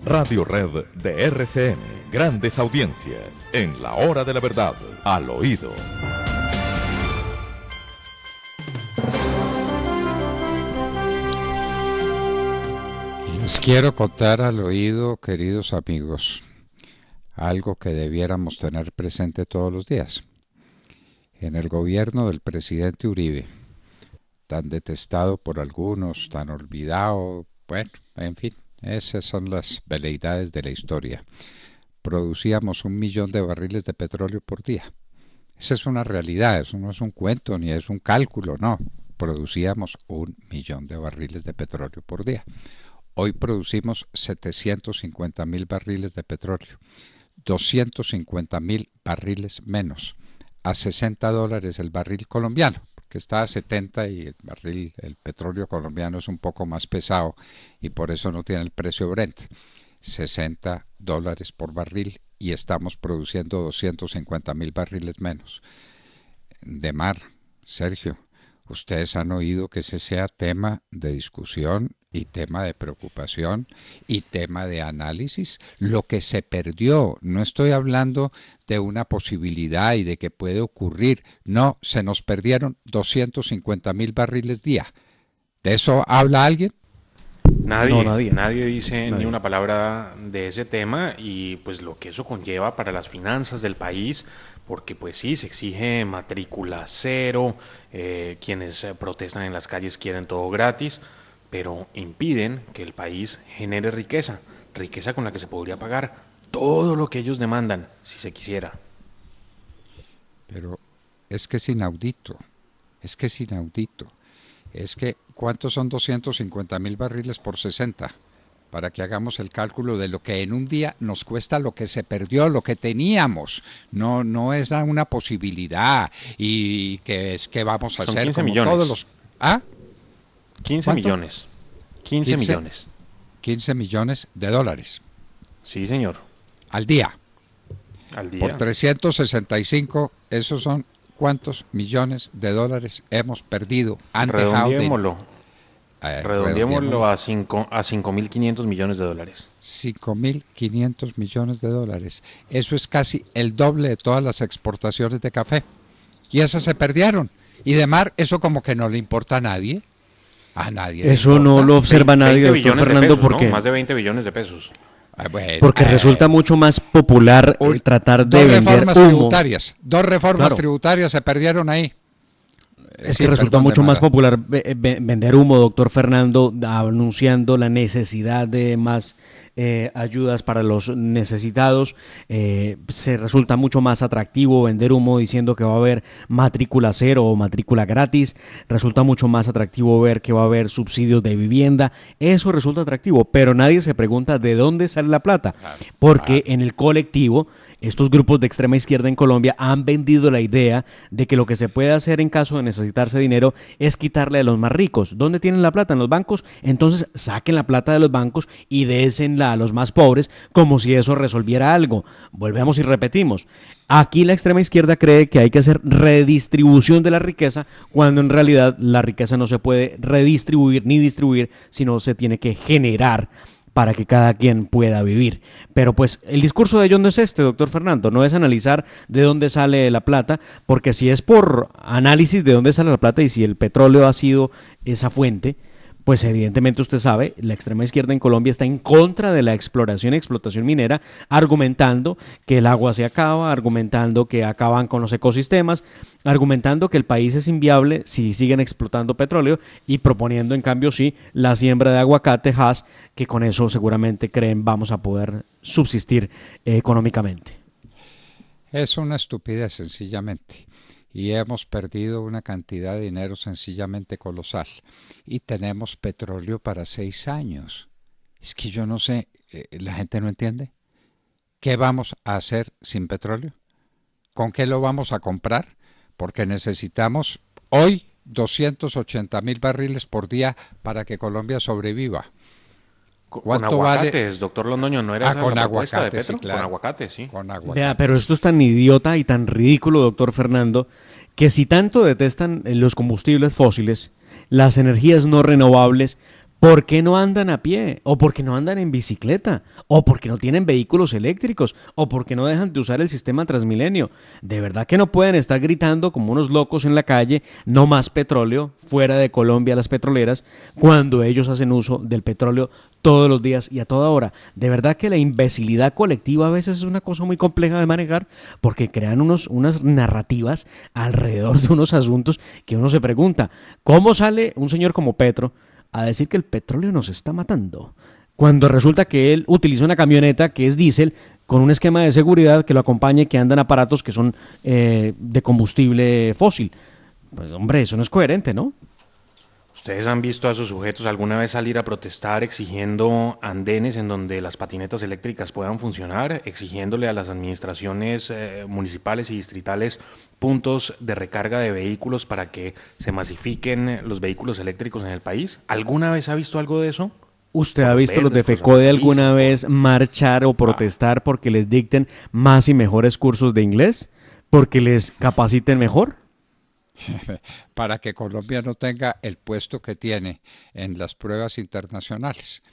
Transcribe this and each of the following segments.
Radio Red de RCN. Grandes audiencias en la hora de la verdad, al oído. Les quiero contar al oído, queridos amigos, algo que debiéramos tener presente todos los días. En el gobierno del presidente Uribe, tan detestado por algunos, tan olvidado, bueno, en fin, esas son las veleidades de la historia. Producíamos 1 millón de barriles de petróleo por día. Esa es una realidad, eso no es un cuento ni es un cálculo, no. Producíamos 1 millón de barriles de petróleo por día. Hoy producimos 750.000 barriles de petróleo, 250.000 barriles menos, a $60 el barril colombiano, que está a 70 y el petróleo colombiano es un poco más pesado y por eso no tiene el precio Brent. $60 por barril y estamos produciendo 250.000 barriles menos. De mar, Sergio, ustedes han oído que ese sea tema de discusión y tema de preocupación y tema de análisis. Lo que se perdió, no estoy hablando de una posibilidad y de que puede ocurrir, no, se nos perdieron 250.000 barriles día. ¿De eso habla alguien? Nadie dice ni una palabra de ese tema y pues lo que eso conlleva para las finanzas del país, porque pues sí, se exige matrícula cero, quienes protestan en las calles quieren todo gratis, pero impiden que el país genere riqueza con la que se podría pagar todo lo que ellos demandan, si se quisiera. Pero es que es inaudito, ¿cuántos son 250.000 barriles por 60? Para que hagamos el cálculo de lo que en un día nos cuesta lo que se perdió, lo que teníamos. No es una posibilidad y que es que vamos a son hacer 15 como millones. todos los... ¿Ah? 15 ¿Cuánto? millones. 15 millones. 15 millones de dólares. Sí, señor. Al día. Al día. Por 365, esos son ¿cuántos millones de dólares hemos perdido? Redondeémoslo a 5.500 millones de dólares. 5.500 millones de dólares. Eso es casi el doble de todas las exportaciones de café. Y esas se perdieron. Y de mar, eso como que no le importa a nadie. A nadie. Eso no lo observa nadie, doctor Fernando, pesos, porque... ¿no? Más de 20 billones de pesos. Porque resulta mucho más popular tratar de vender humo. Dos reformas tributarias se perdieron ahí. Es que resulta mucho más popular vender humo, doctor Fernando, anunciando la necesidad de más ayudas para los necesitados. Se resulta mucho más atractivo vender humo diciendo que va a haber matrícula cero o matrícula gratis. Resulta mucho más atractivo ver que va a haber subsidios de vivienda. Eso resulta atractivo, pero nadie se pregunta de dónde sale la plata. Porque en el colectivo, estos grupos de extrema izquierda en Colombia han vendido la idea de que lo que se puede hacer en caso de necesitarse dinero es quitarle a los más ricos. ¿Dónde tienen la plata? ¿En los bancos? Entonces saquen la plata de los bancos y désenla a los más pobres como si eso resolviera algo. Volvemos y repetimos. Aquí la extrema izquierda cree que hay que hacer redistribución de la riqueza cuando en realidad la riqueza no se puede redistribuir ni distribuir, sino se tiene que generar para que cada quien pueda vivir. Pero pues el discurso de ellos no es este, doctor Fernando, no es analizar de dónde sale la plata, porque si es por análisis de dónde sale la plata y si el petróleo ha sido esa fuente, pues evidentemente usted sabe, la extrema izquierda en Colombia está en contra de la exploración y explotación minera, argumentando que el agua se acaba, argumentando que acaban con los ecosistemas, argumentando que el país es inviable si siguen explotando petróleo y proponiendo en cambio sí la siembra de aguacatejas, que con eso seguramente creen vamos a poder subsistir económicamente. Es una estupidez sencillamente. Y hemos perdido una cantidad de dinero sencillamente colosal. Y tenemos petróleo para 6 años. Es que yo no sé, la gente no entiende. ¿Qué vamos a hacer sin petróleo? ¿Con qué lo vamos a comprar? Porque necesitamos hoy 280.000 barriles por día para que Colombia sobreviva. Con aguacates, vale? Doctor Londoño, ¿no era esa con la propuesta de Petro? Sí, claro. Con aguacates, sí. Con aguacates. Vea, pero esto es tan idiota y tan ridículo, doctor Fernando, que si tanto detestan los combustibles fósiles, las energías no renovables, ¿Por qué no andan a pie? ¿O por qué no andan en bicicleta? ¿O por qué no tienen vehículos eléctricos? ¿O por qué no dejan de usar el sistema Transmilenio? De verdad que no pueden estar gritando como unos locos en la calle, no más petróleo, fuera de Colombia las petroleras, cuando ellos hacen uso del petróleo todos los días y a toda hora. De verdad que la imbecilidad colectiva a veces es una cosa muy compleja de manejar porque crean unas narrativas alrededor de unos asuntos que uno se pregunta, ¿cómo sale un señor como Petro a decir que el petróleo nos está matando, cuando resulta que él utiliza una camioneta que es diésel con un esquema de seguridad que lo acompañe, que andan aparatos que son de combustible fósil? Pues hombre, eso no es coherente, ¿no? ¿Ustedes han visto a sus sujetos alguna vez salir a protestar exigiendo andenes en donde las patinetas eléctricas puedan funcionar, exigiéndole a las administraciones municipales y distritales puntos de recarga de vehículos para que se masifiquen los vehículos eléctricos en el país? ¿Alguna vez ha visto algo de eso? ¿Usted ha visto los de FECODE alguna vez marchar o protestar porque les dicten más y mejores cursos de inglés? ¿Porque les capaciten mejor? Para que Colombia no tenga el puesto que tiene en las pruebas internacionales,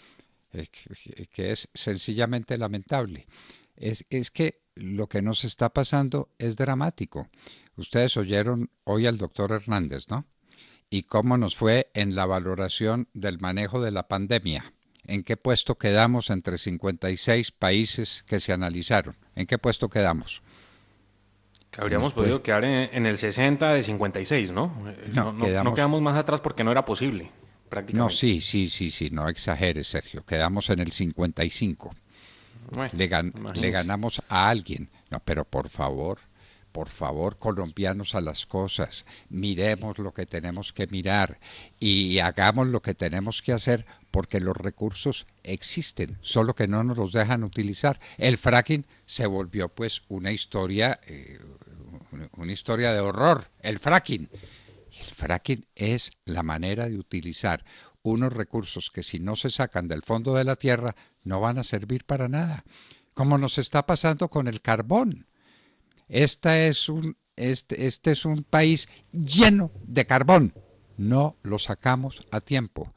que es sencillamente lamentable. Es que lo que nos está pasando es dramático. Ustedes oyeron hoy al doctor Hernández, ¿no? Y cómo nos fue en la valoración del manejo de la pandemia. ¿En qué puesto quedamos entre 56 países que se analizaron? ¿En qué puesto quedamos? Habríamos podido quedar en el 60 de 56, ¿no? No quedamos más atrás porque no era posible, prácticamente. No, sí, no exageres, Sergio. Quedamos en el 55. Bueno, le ganamos a alguien. No, pero por favor, colombianos, a las cosas. Miremos lo que tenemos que mirar y hagamos lo que tenemos que hacer, porque los recursos existen, solo que no nos los dejan utilizar. El fracking se volvió pues una historia de horror, el fracking. El fracking es la manera de utilizar unos recursos que, si no se sacan del fondo de la tierra, no van a servir para nada, como nos está pasando con el carbón. Este es un país lleno de carbón, no lo sacamos a tiempo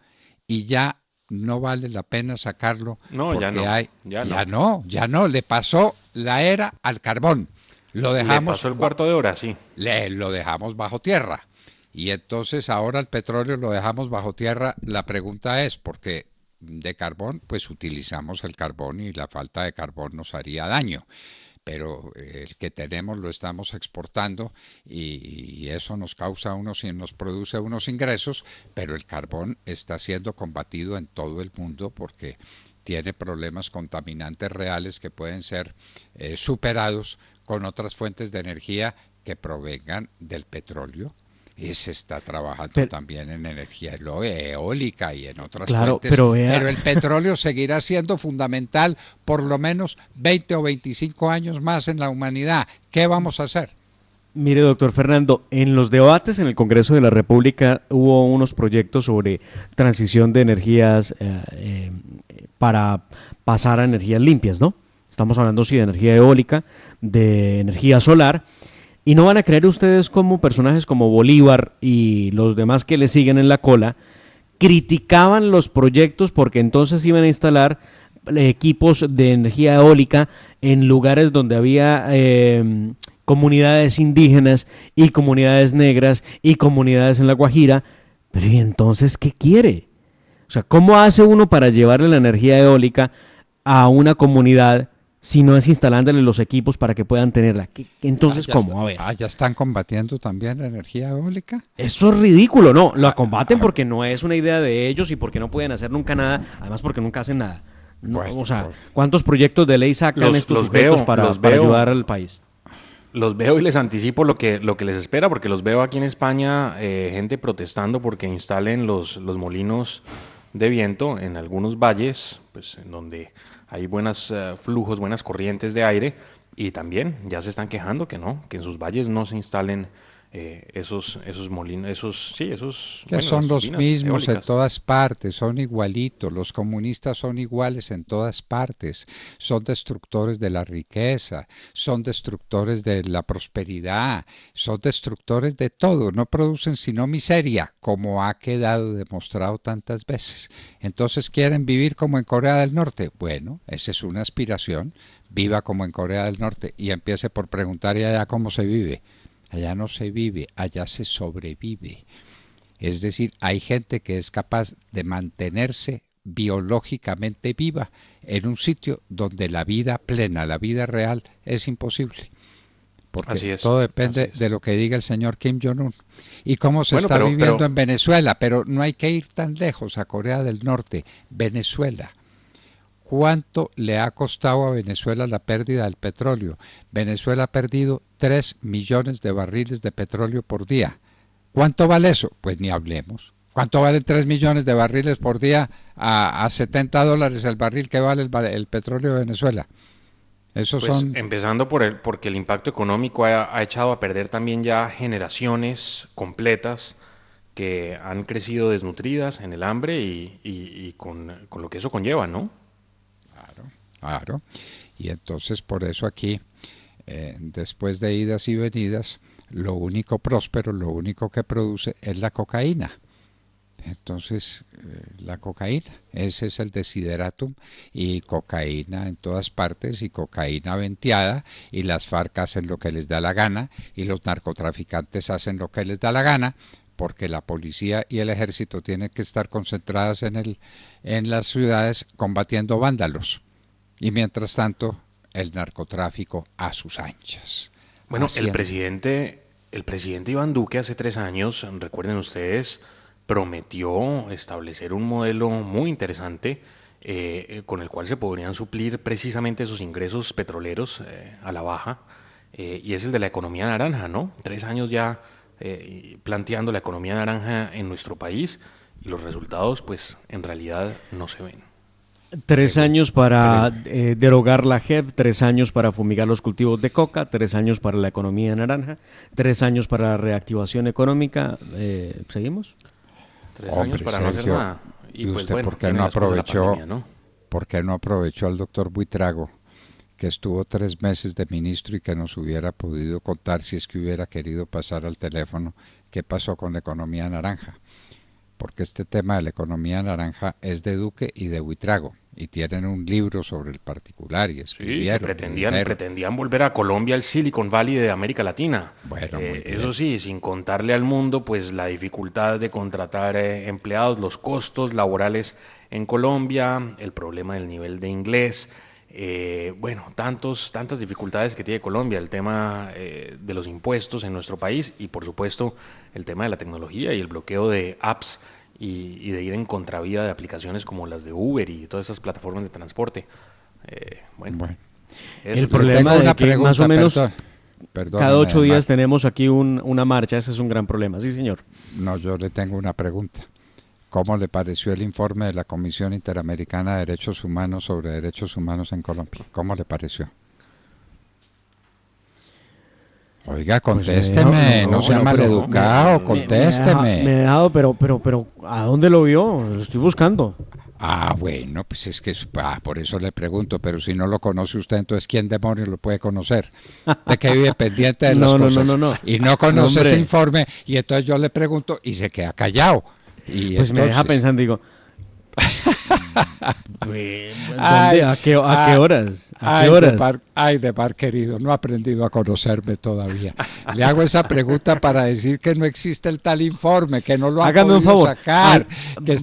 y ya no vale la pena sacarlo. No, porque ya no, le pasó la era al carbón. Lo dejamos, le pasó el cuarto de hora, sí. Lo dejamos bajo tierra. Y entonces ahora el petróleo lo dejamos bajo tierra. La pregunta es, porque de carbón, pues utilizamos el carbón y la falta de carbón nos haría daño. Pero el que tenemos lo estamos exportando y eso nos produce unos ingresos, pero el carbón está siendo combatido en todo el mundo porque tiene problemas contaminantes reales que pueden ser superados con otras fuentes de energía que provengan del petróleo. Y se está trabajando también en energía eólica y en otras fuentes, pero el petróleo seguirá siendo fundamental por lo menos 20 o 25 años más en la humanidad. ¿Qué vamos a hacer? Mire, doctor Fernando, en los debates en el Congreso de la República hubo unos proyectos sobre transición de energías para pasar a energías limpias, ¿no? Estamos hablando, sí, de energía eólica, de energía solar. Y no van a creer ustedes cómo personajes como Bolívar y los demás que le siguen en la cola criticaban los proyectos porque entonces iban a instalar equipos de energía eólica en lugares donde había comunidades indígenas y comunidades negras y comunidades en La Guajira. Pero ¿y entonces qué quiere? O sea, ¿cómo hace uno para llevarle la energía eólica a una comunidad si no es instalándole los equipos para que puedan tenerla? Entonces, ¿cómo? A ver. ¿Ya están combatiendo también la energía eólica? Eso es ridículo, no, la combaten porque no es una idea de ellos y porque no pueden hacer nunca nada, además porque nunca hacen nada. No, o sea, ¿cuántos proyectos de ley sacan estos sujetos para ayudar al país? Los veo y les anticipo lo que les espera, porque los veo aquí en España, gente protestando porque instalen los molinos de viento en algunos valles, pues en donde hay buenos flujos, buenas corrientes de aire, y también ya se están quejando que en sus valles no se instalen esos molinos, esos que son los mismos eólicas en todas partes, son igualitos, los comunistas son iguales en todas partes, son destructores de la riqueza, son destructores de la prosperidad, son destructores de todo, no producen sino miseria, como ha quedado demostrado tantas veces. Entonces, ¿quieren vivir como en Corea del Norte? Bueno, esa es una aspiración, viva como en Corea del Norte, y empiece por preguntar ¿y allá cómo se vive? Allá no se vive, allá se sobrevive. Es decir, hay gente que es capaz de mantenerse biológicamente viva en un sitio donde la vida plena, la vida real, es imposible. Porque todo depende de lo que diga el señor Kim Jong-un. Y cómo se está viviendo en Venezuela, pero no hay que ir tan lejos a Corea del Norte, Venezuela. ¿Cuánto le ha costado a Venezuela la pérdida del petróleo? Venezuela ha perdido 3 millones de barriles de petróleo por día. ¿Cuánto vale eso? Pues ni hablemos. ¿Cuánto valen 3 millones de barriles por día a $70 el barril que vale el petróleo de Venezuela? Esos pues son... Empezando porque el impacto económico ha echado a perder también ya generaciones completas que han crecido desnutridas en el hambre y con lo que eso conlleva, ¿no? Claro, y entonces por eso aquí, después de idas y venidas, lo único próspero, lo único que produce es la cocaína. Entonces, la cocaína, ese es el desideratum, y cocaína en todas partes, y cocaína venteada, y las FARC hacen lo que les da la gana, y los narcotraficantes hacen lo que les da la gana, porque la policía y el ejército tienen que estar concentradas en las ciudades combatiendo vándalos. Y mientras tanto, el narcotráfico a sus anchas. Bueno, el presidente Iván Duque hace 3 años, recuerden ustedes, prometió establecer un modelo muy interesante con el cual se podrían suplir precisamente esos ingresos petroleros a la baja, y es el de la economía naranja, ¿no? 3 años ya planteando la economía naranja en nuestro país, y los resultados, pues, en realidad no se ven. 3 años para derogar la JEP, 3 años para fumigar los cultivos de coca, 3 años para la economía naranja, 3 años para la reactivación económica. ¿Seguimos? 3 años para no hacer nada. Y pues, usted, bueno, ¿por qué no aprovechó, pandemia, ¿no? ¿Por qué no aprovechó al doctor Buitrago, que estuvo 3 meses de ministro y que nos hubiera podido contar, si es que hubiera querido pasar al teléfono, qué pasó con la economía naranja? Porque este tema de la economía naranja es de Duque y de Buitrago, y tienen un libro sobre el particular y escribieron. Sí, que pretendían volver a Colombia el Silicon Valley de América Latina. Bueno, eso sí, sin contarle al mundo pues la dificultad de contratar empleados, los costos laborales en Colombia, el problema del nivel de inglés, tantas dificultades que tiene Colombia, el tema de los impuestos en nuestro país, y por supuesto el tema de la tecnología y el bloqueo de apps y de ir en contravía de aplicaciones como las de Uber y todas esas plataformas de transporte. El problema de que más o menos cada 8 días tenemos aquí una marcha, ese es un gran problema. Sí, señor. No, yo le tengo una pregunta. ¿Cómo le pareció el informe de la Comisión Interamericana de Derechos Humanos sobre derechos humanos en Colombia? ¿Cómo le pareció? Oiga, contésteme, no sea maleducado, contésteme. Me he dejado, pero, ¿a dónde lo vio? Lo estoy buscando. Ah, bueno, pues es que por eso le pregunto, pero si no lo conoce usted, entonces ¿quién demonios lo puede conocer? De que vive pendiente de las cosas y no conoce ese informe, y entonces yo le pregunto y se queda callado. Y pues entonces me deja pensando, digo, ¿a qué horas? ¿A qué horas? De par querido, no ha aprendido a conocerme todavía. Le hago esa pregunta para decir que no existe el tal informe, que no lo han podido sacar, que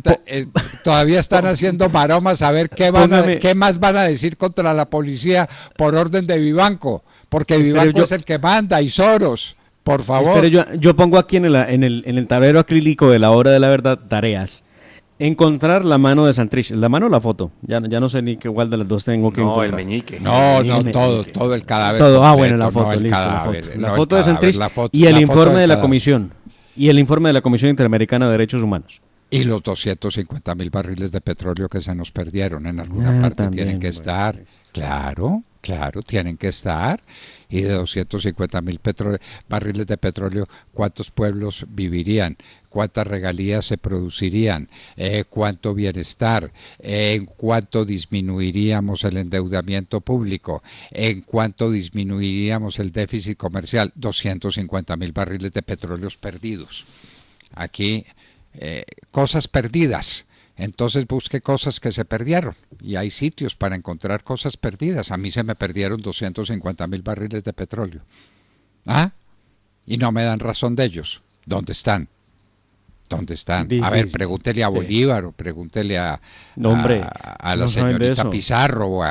todavía están haciendo maromas a ver qué más van a decir contra la policía por orden de Vivanco, porque Vivanco es el que manda, y Soros. Por favor. Yo pongo aquí en el tablero acrílico de la hora de la verdad tareas. Encontrar la mano de Santrich. ¿La mano o la foto? Ya no sé ni qué igual de las dos tengo que encontrar. El meñique. Todo el cadáver. Todo, bueno, la foto, listo, la foto de Santrich y el informe de la comisión. Y el informe de la Comisión Interamericana de Derechos Humanos. Y los 250,000 barriles de petróleo que se nos perdieron en alguna parte también, tienen que estar. Claro. Claro, tienen que estar. Y de 250.000 barriles de petróleo, ¿cuántos pueblos vivirían? ¿Cuántas regalías se producirían? ¿Cuánto bienestar? ¿En cuánto disminuiríamos el endeudamiento público? ¿En cuánto disminuiríamos el déficit comercial? 250.000 barriles de petróleo perdidos. Aquí, cosas perdidas. Entonces busque cosas que se perdieron y hay sitios para encontrar cosas perdidas. A mí se me perdieron 250.000 barriles de petróleo. ¿Ah? Y no me dan razón de ellos. ¿Dónde están? ¿Dónde están? Difícil. A ver, pregúntele a Bolívar o pregúntele a la señorita Pizarro.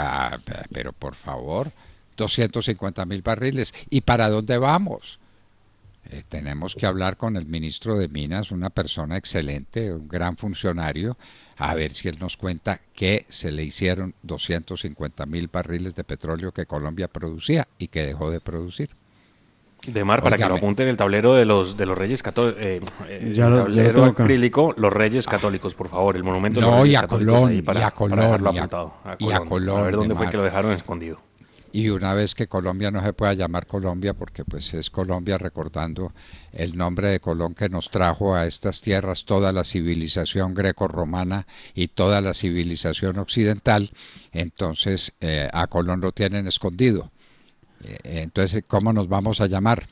Pero por favor, 250.000 barriles. ¿Y para dónde vamos? Tenemos que hablar con el ministro de Minas, una persona excelente, un gran funcionario, a ver si él nos cuenta qué se le hicieron 250.000 barriles de petróleo que Colombia producía y que dejó de producir. Demar, para que lo apunte en el tablero de los Reyes Católicos, el tablero acrílico, los Reyes Católicos, por favor, el monumento de los Reyes Católicos. Y a Colón, a ver dónde fue que lo dejaron escondido. Y una vez que Colombia no se pueda llamar Colombia, porque pues es Colombia recordando el nombre de Colón que nos trajo a estas tierras toda la civilización greco-romana y toda la civilización occidental, entonces a Colón lo tienen escondido. Entonces, ¿cómo nos vamos a llamar?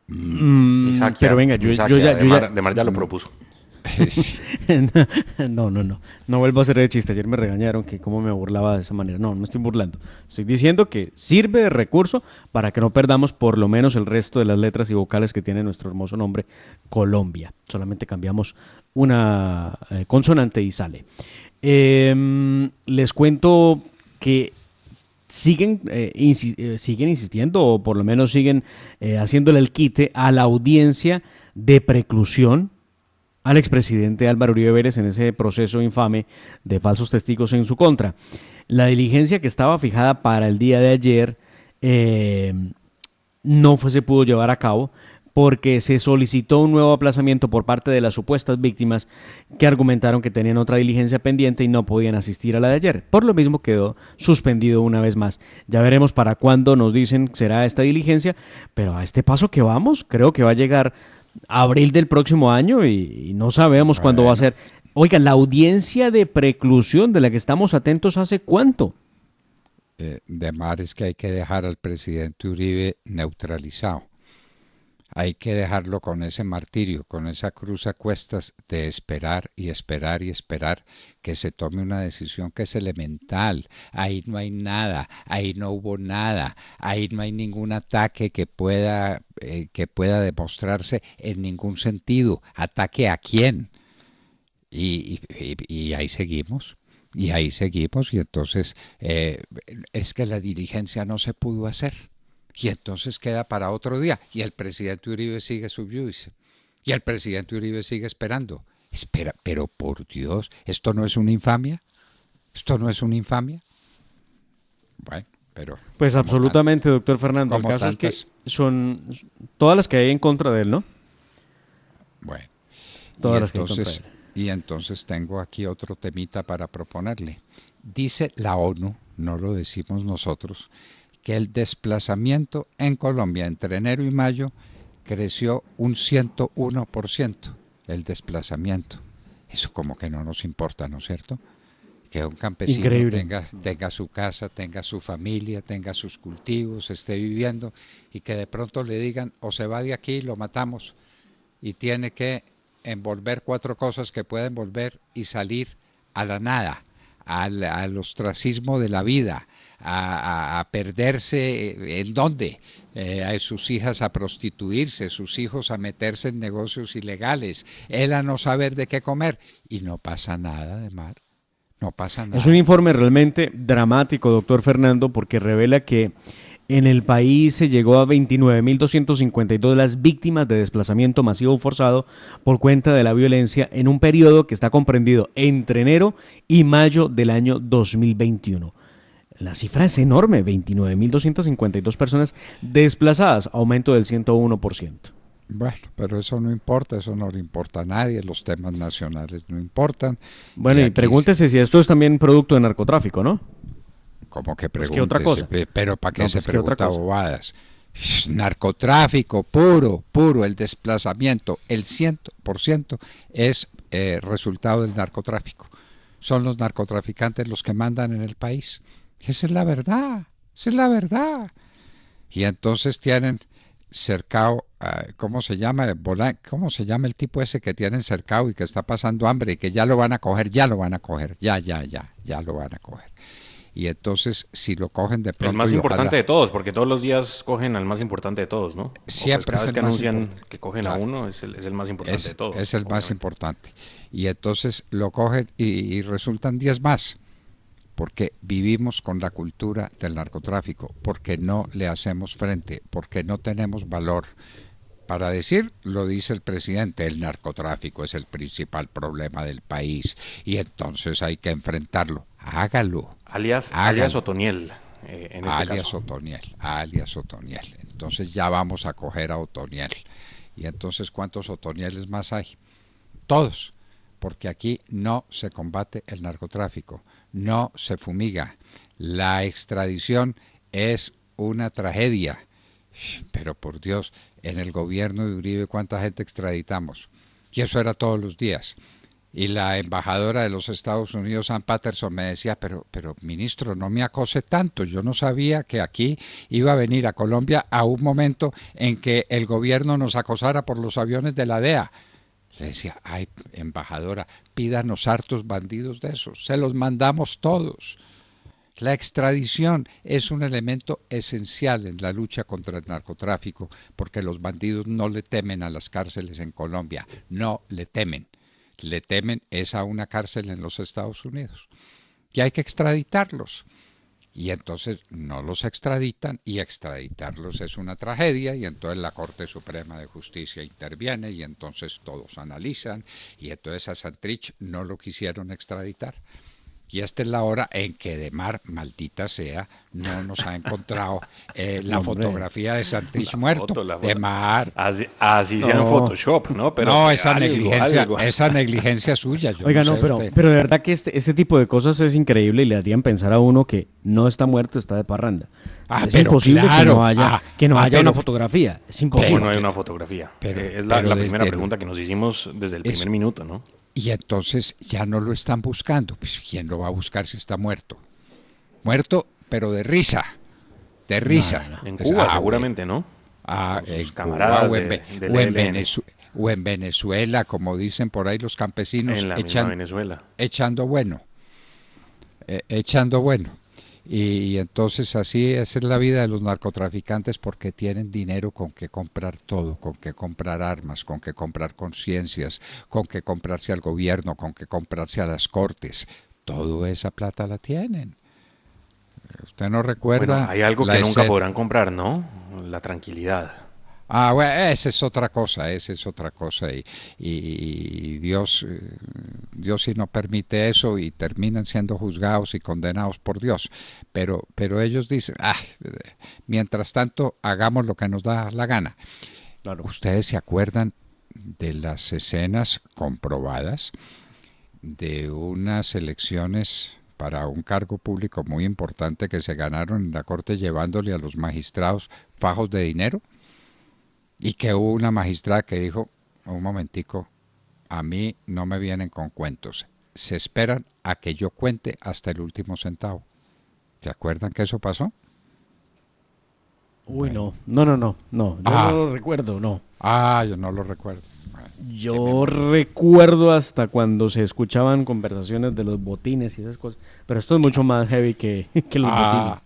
Pero venga, Demar ya lo propuso. Sí. No vuelvo a hacer el chiste. Ayer me regañaron que cómo me burlaba de esa manera. No me estoy burlando. Estoy diciendo que sirve de recurso para que no perdamos por lo menos el resto de las letras y vocales que tiene nuestro hermoso nombre, Colombia. Solamente cambiamos una consonante y sale. Les cuento que siguen insistiendo, o por lo menos siguen haciéndole el quite a la audiencia de preclusión al expresidente Álvaro Uribe Vélez en ese proceso infame de falsos testigos en su contra. La diligencia que estaba fijada para el día de ayer no se pudo llevar a cabo porque se solicitó un nuevo aplazamiento por parte de las supuestas víctimas que argumentaron que tenían otra diligencia pendiente y no podían asistir a la de ayer. Por lo mismo quedó suspendido una vez más. Ya veremos para cuándo nos dicen será esta diligencia, pero a este paso que vamos, creo que va a llegar abril del próximo año y no sabemos cuándo va a ser. Oiga, la audiencia de preclusión de la que estamos atentos, ¿hace cuánto? Demar, es que hay que dejar al presidente Uribe neutralizado. Hay que dejarlo con ese martirio, con esa cruz a cuestas de esperar y esperar y esperar que se tome una decisión que es elemental. Ahí no hay nada, ahí no hubo nada, ahí no hay ningún ataque que pueda demostrarse en ningún sentido. ¿Ataque a quién? Y ahí seguimos. Y ahí seguimos y entonces es que la diligencia no se pudo hacer. Y entonces queda para otro día. Y el presidente Uribe sigue sub iudice. Y el presidente Uribe sigue esperando. Espera, pero por Dios, ¿esto no es una infamia? ¿Esto no es una infamia? Bueno, pero... Pues absolutamente, doctor Fernando. El caso es que son todas las que hay en contra de él, ¿no? Bueno. Todas las que hay en contra de él. Y entonces tengo aquí otro temita para proponerle. Dice la ONU, no lo decimos nosotros, que el desplazamiento en Colombia entre enero y mayo creció un 101%, el desplazamiento. Eso como que no nos importa, ¿no es cierto? Que un campesino tenga su casa, tenga su familia, tenga sus cultivos, esté viviendo y que de pronto le digan o se va de aquí y lo matamos y tiene que envolver 4 cosas que pueden volver y salir a la nada, al ostracismo de la vida, a perderse ¿en dónde? A sus hijas a prostituirse, sus hijos a meterse en negocios ilegales, él a no saber de qué comer y no pasa nada, Demar, no pasa nada. Es un informe realmente dramático, doctor Fernando, porque revela que en el país se llegó a 29.252 las víctimas de desplazamiento masivo forzado por cuenta de la violencia en un periodo que está comprendido entre enero y mayo del año 2021. La cifra es enorme, 29.252 personas desplazadas, aumento del 101%. Bueno, pero eso no importa, eso no le importa a nadie, los temas nacionales no importan. Bueno, y pregúntese si esto es también producto de narcotráfico, ¿no? como que pues, pregúntese, ¿qué otra cosa? Pero ¿para qué No, se pues, ¿qué otra pregunta cosa? bobadas? Narcotráfico puro, el desplazamiento, el 100% es resultado del narcotráfico. Son los narcotraficantes los que mandan en el país. Esa es la verdad, esa es la verdad. Y entonces tienen cercado, ¿cómo se llama? ¿Cómo se llama el tipo ese que tienen cercado y que está pasando hambre y que ya lo van a coger, ya lo van a coger, ya lo van a coger? Y entonces, si lo cogen de pronto... El más importante ojalá, de todos, porque todos los días cogen al más importante de todos, ¿no? O pues siempre cada es vez el que más anuncian importante. que cogen a Claro, uno, es el más importante de todos, es el más obviamente. importante. Y entonces lo cogen y resultan 10 más, porque vivimos con la cultura del narcotráfico, porque no le hacemos frente, porque no tenemos valor. Para decir, lo dice el presidente, el narcotráfico es el principal problema del país y entonces hay que enfrentarlo. Hágalo. Alias Otoniel, en este caso. Alias Otoniel. Entonces ya vamos a coger a Otoniel. Y entonces, ¿cuántos Otonieles más hay? Todos. Porque aquí no se combate el narcotráfico, no se fumiga. La extradición es una tragedia. Pero por Dios, en el gobierno de Uribe, ¿cuánta gente extraditamos? Y eso era todos los días. Y la embajadora de los Estados Unidos, Ann Patterson, me decía, pero ministro, no me acose tanto. Yo no sabía que aquí iba a venir a Colombia a un momento en que el gobierno nos acosara por los aviones de la DEA. Le decía, ay, embajadora, pídanos hartos bandidos de esos. Se los mandamos todos. La extradición es un elemento esencial en la lucha contra el narcotráfico, porque los bandidos no le temen a las cárceles en Colombia, no le temen. Le temen es a una cárcel en los Estados Unidos. Y hay que extraditarlos. Y entonces no los extraditan, y extraditarlos es una tragedia, y entonces la Corte Suprema de Justicia interviene, y entonces todos analizan, y entonces a Santrich no lo quisieron extraditar. Y esta es la hora en que Demar, maldita sea, no nos ha encontrado la fotografía de Santrich muerto. Demar. Así sea en Photoshop, ¿no? Pero no, esa negligencia suya. Oiga, no, pero de verdad que este tipo de cosas es increíble y le harían pensar a uno que no está muerto, está de parranda. Es imposible claro, que no haya una fotografía. Es imposible. ¿Cómo no hay una fotografía? Es la primera pregunta que nos hicimos desde el primer minuto, ¿no? Y entonces ya no lo están buscando. Pues ¿quién lo va a buscar si está muerto? Muerto, pero de risa. De risa. No. En Cuba seguramente, ¿no? En camaradas o en Venezuela, como dicen por ahí los campesinos. En la misma Venezuela. Echando bueno. Echando bueno. Y entonces así es la vida de los narcotraficantes, porque tienen dinero con que comprar todo, con que comprar armas, con que comprar conciencias, con que comprarse al gobierno, con que comprarse a las cortes. Toda esa plata la tienen. Usted no recuerda... Bueno, hay algo que nunca podrán comprar, ¿no? La tranquilidad. Bueno, esa es otra cosa, y Dios sí no permite eso, y terminan siendo juzgados y condenados por Dios, pero ellos dicen, mientras tanto hagamos lo que nos da la gana. Claro. ¿Ustedes se acuerdan de las escenas comprobadas de unas elecciones para un cargo público muy importante que se ganaron en la corte llevándole a los magistrados fajos de dinero? Y que hubo una magistrada que dijo, un momentico, a mí no me vienen con cuentos, se esperan a que yo cuente hasta el último centavo. ¿Se acuerdan que eso pasó? Uy, bueno. No, yo no lo recuerdo, no. Yo no lo recuerdo. Yo recuerdo hasta cuando se escuchaban conversaciones de los botines y esas cosas, pero esto es mucho más heavy que los botines.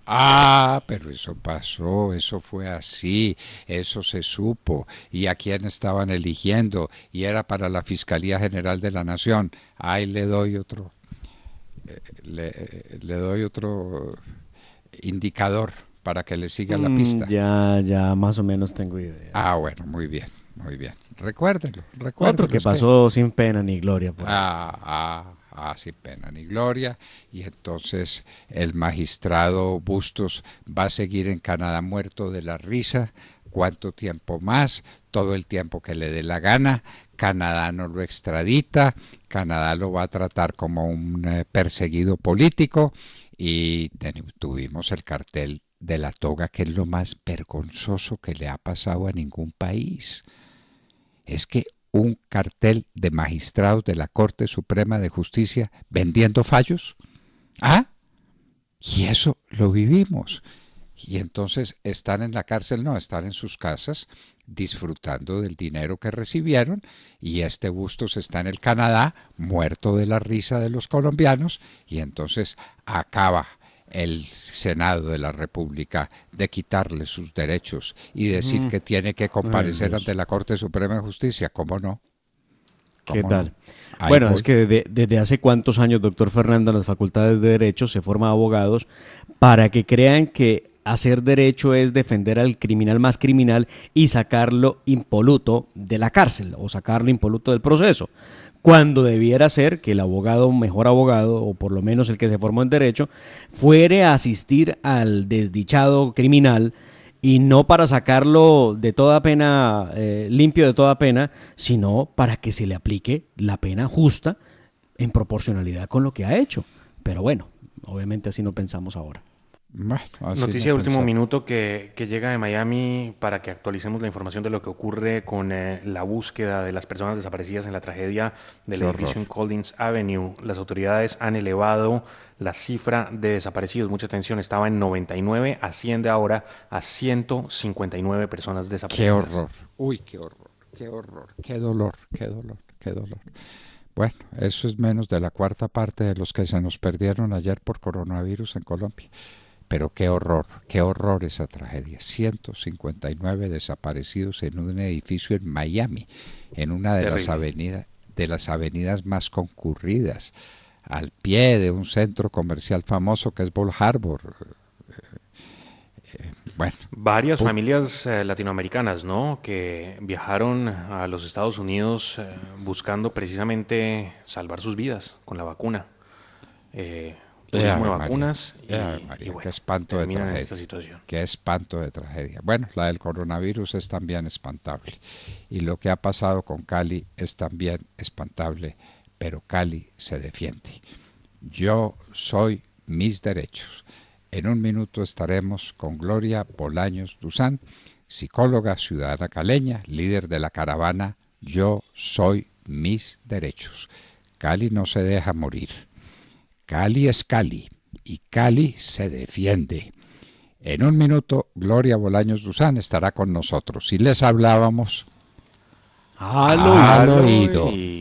Pero eso pasó, eso fue así, eso se supo, y a quién estaban eligiendo, y era para la Fiscalía General de la Nación. Ahí le doy otro, le doy otro indicador para que le siga la pista. Ya más o menos tengo idea. Bueno, muy bien. Recuérdenlo. Otro que pasó sin pena ni gloria. Pues. Sin pena ni gloria. Y entonces el magistrado Bustos va a seguir en Canadá muerto de la risa, cuánto tiempo más, todo el tiempo que le dé la gana. Canadá no lo extradita, Canadá lo va a tratar como un perseguido político, y tuvimos el cartel de la toga, que es lo más vergonzoso que le ha pasado a ningún país. Es que un cartel de magistrados de la Corte Suprema de Justicia vendiendo fallos. Y eso lo vivimos. Y entonces están en la cárcel, no, están en sus casas disfrutando del dinero que recibieron, y este Bustos está en el Canadá muerto de la risa de los colombianos, y entonces acaba el Senado de la República de quitarle sus derechos y decir que tiene que comparecer ante la Corte Suprema de Justicia. ¿Cómo no? ¿Qué tal? Bueno, es que desde hace cuántos años, doctor Fernando, en las facultades de Derecho se forman abogados para que crean que hacer derecho es defender al criminal más criminal y sacarlo impoluto de la cárcel o sacarlo impoluto del proceso, cuando debiera ser que el abogado, mejor abogado, o por lo menos el que se formó en derecho, fuere a asistir al desdichado criminal, y no para sacarlo de toda pena, limpio de toda pena, sino para que se le aplique la pena justa en proporcionalidad con lo que ha hecho. Pero bueno, obviamente así no pensamos ahora. Bueno, noticia de último minuto que llega de Miami para que actualicemos la información de lo que ocurre con la búsqueda de las personas desaparecidas en la tragedia del edificio en Collins Avenue. Las autoridades han elevado la cifra de desaparecidos. Mucha atención, estaba en 99, asciende ahora a 159 personas desaparecidas. ¡Qué horror! ¡Uy, qué horror! ¡Qué horror! ¡Qué dolor! ¡Qué dolor! ¡Qué dolor! Bueno, eso es menos de la cuarta parte de los que se nos perdieron ayer por coronavirus en Colombia. Pero qué horror esa tragedia. 159 desaparecidos en un edificio en Miami, en una de las avenidas más concurridas, al pie de un centro comercial famoso que es Bal Harbour. Bueno, varias familias latinoamericanas, ¿no?, que viajaron a los Estados Unidos buscando precisamente salvar sus vidas con la vacuna. Turismo de vacunas y bueno, qué espanto de tragedia. Esta situación. Qué espanto de tragedia. Bueno, la del coronavirus es también espantable, y lo que ha pasado con Cali es también espantable, pero Cali se defiende. Yo soy mis derechos. En un minuto estaremos con Gloria Bolaños Duzán, psicóloga ciudadana caleña, líder de la caravana Yo Soy Mis Derechos. Cali no se deja morir. Cali es Cali, y Cali se defiende. En un minuto, Gloria Bolaños Duzán estará con nosotros, y les hablábamos al oído.